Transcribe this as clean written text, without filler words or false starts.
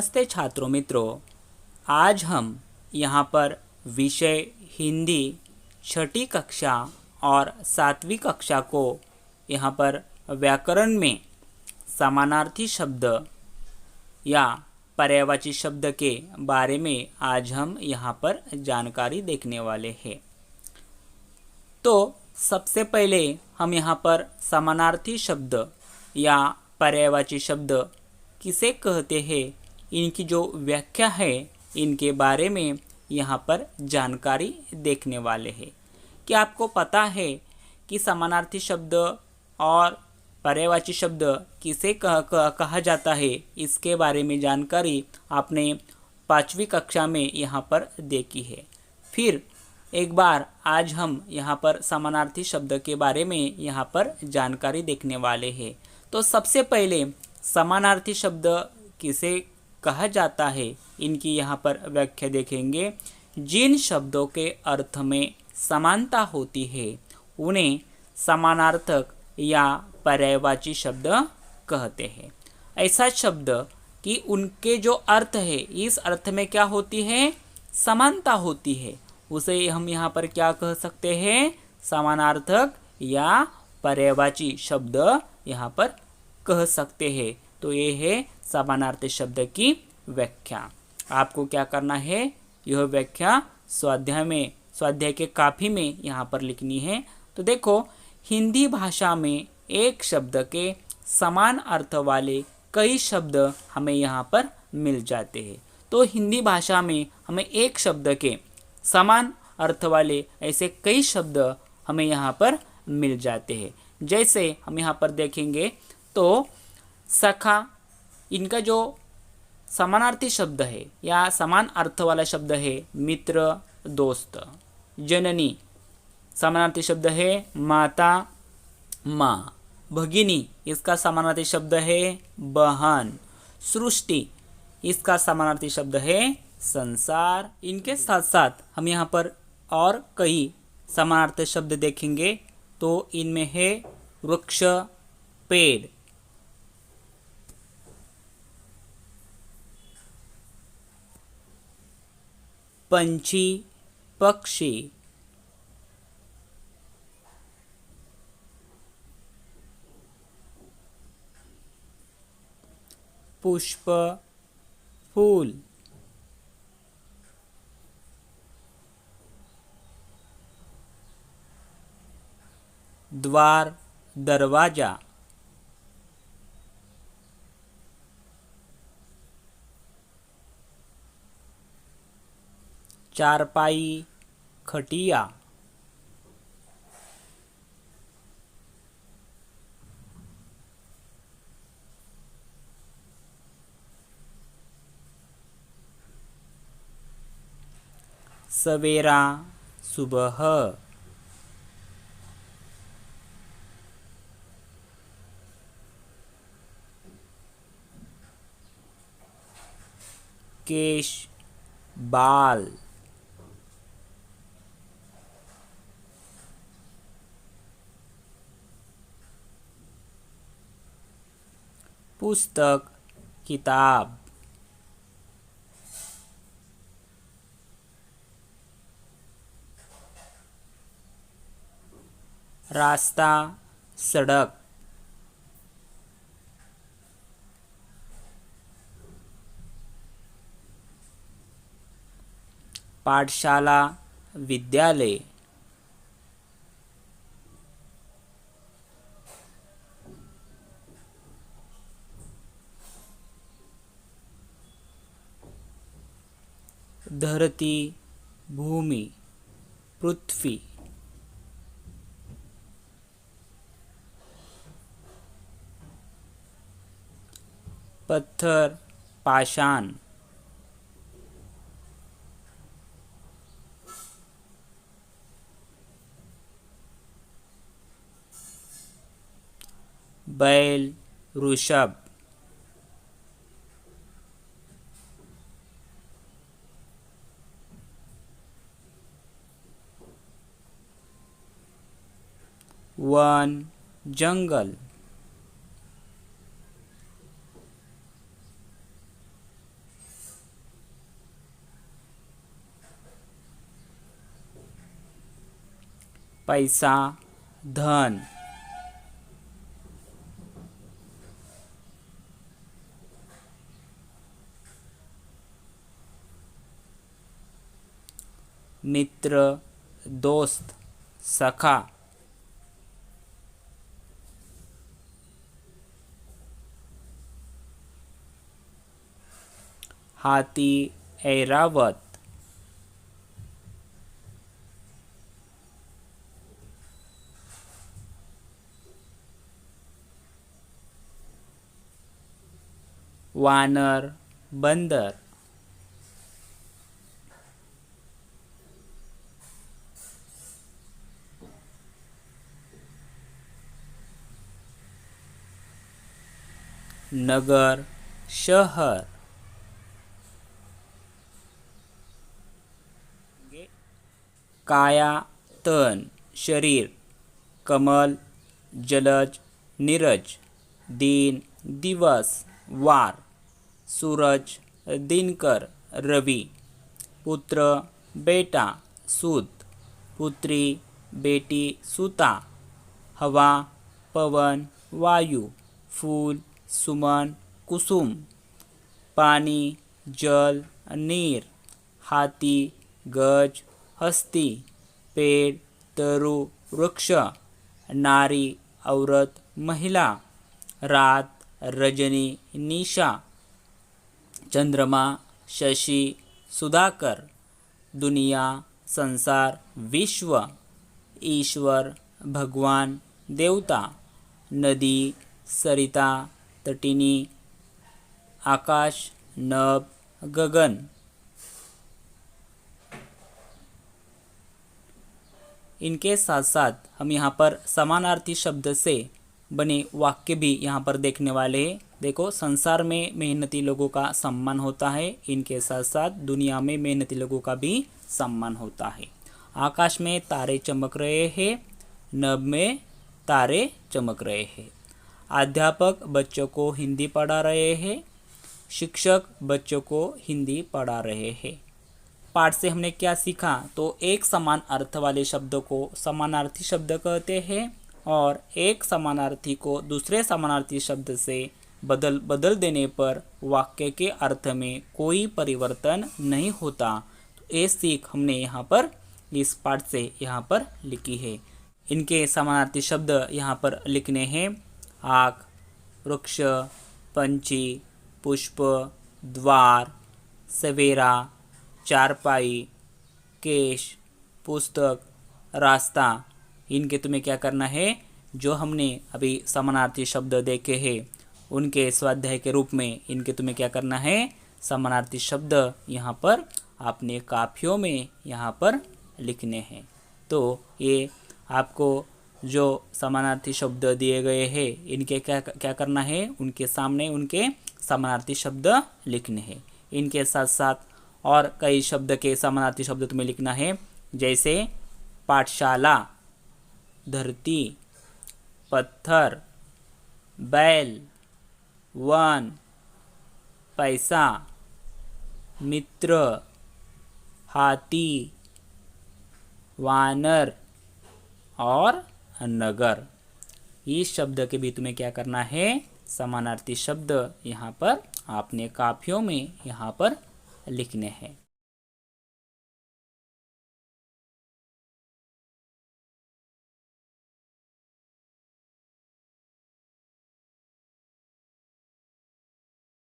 नमस्ते छात्रों मित्रों, आज हम यहाँ पर विषय हिंदी छठी कक्षा और सातवीं कक्षा को यहाँ पर व्याकरण में समानार्थी शब्द या पर्यायवाची शब्द के बारे में आज हम यहाँ पर जानकारी देखने वाले हैं। तो सबसे पहले हम यहाँ पर समानार्थी शब्द या पर्यायवाची शब्द किसे कहते हैं, इनकी जो व्याख्या है इनके बारे में यहाँ पर जानकारी देखने वाले हैं। क्या आपको पता है कि समानार्थी शब्द और पर्यायवाची शब्द किसे कहा जाता है, इसके बारे में जानकारी आपने 5वीं कक्षा में यहाँ पर देखी है। फिर एक बार आज हम यहाँ पर समानार्थी शब्द के बारे में यहाँ पर जानकारी देखने वाले हैं। तो सबसे पहले समानार्थी शब्द किसे कहा जाता है, इनकी यहाँ पर व्याख्या देखेंगे। जिन शब्दों के अर्थ में समानता होती है उन्हें समानार्थक या पर्यायवाची शब्द कहते हैं। ऐसा शब्द कि उनके जो अर्थ है, इस अर्थ में क्या होती है, समानता होती है, उसे हम यहाँ पर क्या कह सकते हैं, समानार्थक या पर्यायवाची शब्द यहाँ पर कह सकते हैं। तो ये है समानार्थी शब्द की व्याख्या। आपको क्या करना है, यह व्याख्या स्वाध्याय के काफी में यहाँ पर लिखनी है। तो देखो, हिंदी भाषा में एक शब्द के समान अर्थ वाले कई शब्द हमें यहाँ पर मिल जाते हैं। तो हिंदी भाषा में हमें एक शब्द के समान अर्थ वाले ऐसे कई शब्द हमें यहाँ पर मिल जाते हैं। जैसे हम यहाँ पर देखेंगे तो सखा, इनका जो समानार्थी शब्द है या समान अर्थ वाला शब्द है मित्र, दोस्त। जननी, समानार्थी शब्द है माता, माँ। भगिनी, इसका समानार्थी शब्द है बहन। सृष्टि, इसका समानार्थी शब्द है संसार। इनके साथ साथ हम यहाँ पर और कई समानार्थी शब्द देखेंगे। तो इनमें है वृक्ष, पेड़। पंछी, पक्षी। पुष्प, फूल। द्वार, दरवाजा। चारपाई, खटिया। सवेरा, सुबह। केश, बाल। पुस्तक, किताब। रास्ता, सड़क। पाठशाला, विद्यालय। धरती, भूमि, पृथ्वी। पत्थर, पाषाण। बैल, वृषभ। वन, जंगल। पैसा, धन। मित्र, दोस्त, सखा। हाथी, ऐरावत। वानर, बंदर। नगर, शहर। काया, तन, शरीर। कमल, जलज, नीरज। दिन, दिवस, वार। सूरज, दिनकर, रवि। पुत्र, बेटा, सूत। पुत्री, बेटी, सूता। हवा, पवन, वायु। फूल, सुमन, कुसुम। पानी, जल, नीर। हाथी, गज, हस्ती। पेड़, तरु, वृक्ष। नारी, औरत, महिला। रात, रजनी, निशा। चंद्रमा, शशि, सुधाकर। दुनिया, संसार, विश्व। ईश्वर, भगवान, देवता। नदी, सरिता, तटिनी। आकाश, नभ, गगन। इनके साथ साथ हम यहाँ पर समानार्थी शब्द से बने वाक्य भी यहाँ पर देखने वाले हैं। देखो, संसार में मेहनती लोगों का सम्मान होता है, इनके साथ साथ दुनिया में मेहनती लोगों का भी सम्मान होता है। आकाश में तारे चमक रहे हैं, नभ में तारे चमक रहे हैं। अध्यापक बच्चों को हिंदी पढ़ा रहे हैं, शिक्षक बच्चों को हिंदी पढ़ा रहे हैं। पाठ से हमने क्या सीखा? तो एक समान अर्थ वाले शब्दों को समानार्थी शब्द कहते हैं और एक समानार्थी को दूसरे समानार्थी शब्द से बदल देने पर वाक्य के अर्थ में कोई परिवर्तन नहीं होता। तो ये सीख हमने यहाँ पर इस पाठ से यहाँ पर लिखी है। इनके समानार्थी शब्द यहाँ पर लिखने हैं। आँख, वृक्ष, पंछी, पुष्प, द्वार, सवेरा, चारपाई, केश, पुस्तक, रास्ता। इनके तुम्हें क्या करना है? जो हमने अभी समानार्थी शब्द देखे हैं उनके स्वाध्याय के रूप में इनके तुम्हें क्या करना है? समानार्थी शब्द यहाँ पर अपने काफियों में यहाँ पर लिखने हैं। तो ये आपको जो समानार्थी शब्द दिए गए हैं इनके क्या करना है? उनके सामने उनके समानार्थी शब्द लिखने हैं। इनके साथ साथ और कई शब्द के समानार्थी शब्द तुम्हें लिखना है, जैसे पाठशाला, धरती, पत्थर, बैल, वन, पैसा, मित्र, हाथी, वानर और नगर। इस शब्द के भी तुम्हें क्या करना है? समानार्थी शब्द यहाँ पर आपने काफियों में यहाँ पर लिखने हैं।